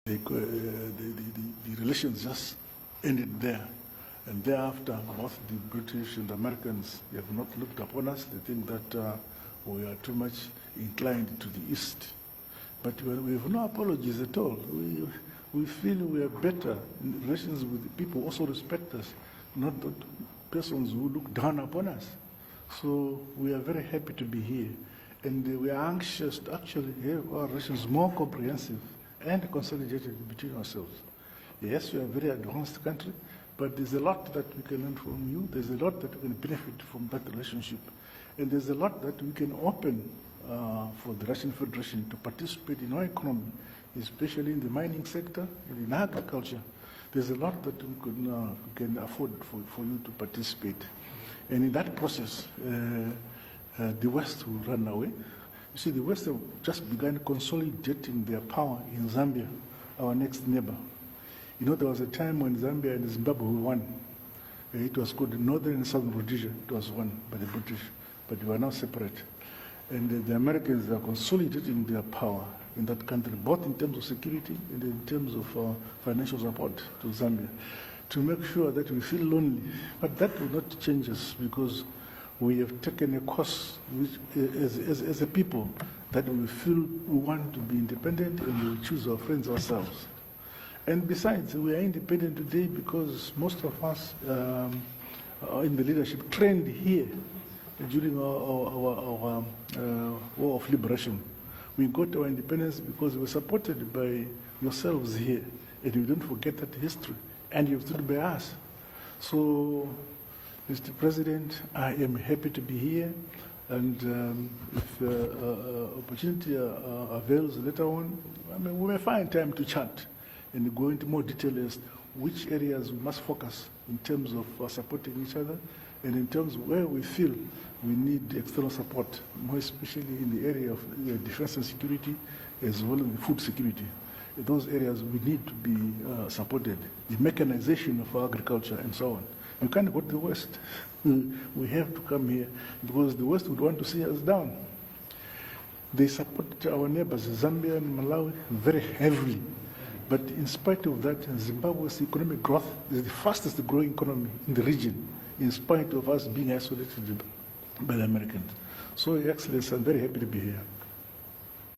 the relations just ended there. And thereafter, both the British and the Americans have not looked upon us. They think that we are too much inclined to the east. But we have no apologies at all. We feel we are better in relations with the people who also respect us, not the persons who look down upon us. So we are very happy to be here. And we are anxious to actually have our relations more comprehensive and consolidated between ourselves. Yes, we are a very advanced country, but there's a lot that we can learn from you. There's a lot that we can benefit from that relationship. And there's a lot that we can open for the Russian Federation to participate in our economy, especially in the mining sector and in agriculture. There's a lot that we can afford for you to participate. And in that process, the West will run away. You see, the West have just begun consolidating their power in Zambia, our next neighbor. You know, there was a time when Zambia and Zimbabwe won. It was called Northern and Southern Rhodesia. It was won by the British, but they were now separate. And the Americans are consolidating their power in that country, both in terms of security and in terms of financial support to Zambia, to make sure that we feel lonely. But that will not change us, because we have taken a course which, as a people, that we feel we want to be independent, and we choose our friends ourselves. And besides, we are independent today because most of us in the leadership trained here during our war of liberation. We got our independence because we were supported by yourselves here, and we don't forget that history, and you've stood by us. So, Mr. President, I am happy to be here, and if opportunity avails later on, I mean, we may find time to chat and go into more detail as which areas we must focus in terms of supporting each other, and in terms of where we feel we need external support, more especially in the area of defense and security, as well as food security. In those areas we need to be supported, the mechanization of our agriculture and so on. You can't go to the West. We have to come here, because the West would want to see us down. They support our neighbors, Zambia and Malawi, very heavily. But in spite of that, Zimbabwe's economic growth is the fastest growing economy in the region, in spite of us being isolated by the Americans. So, Your Excellency, I'm very happy to be here.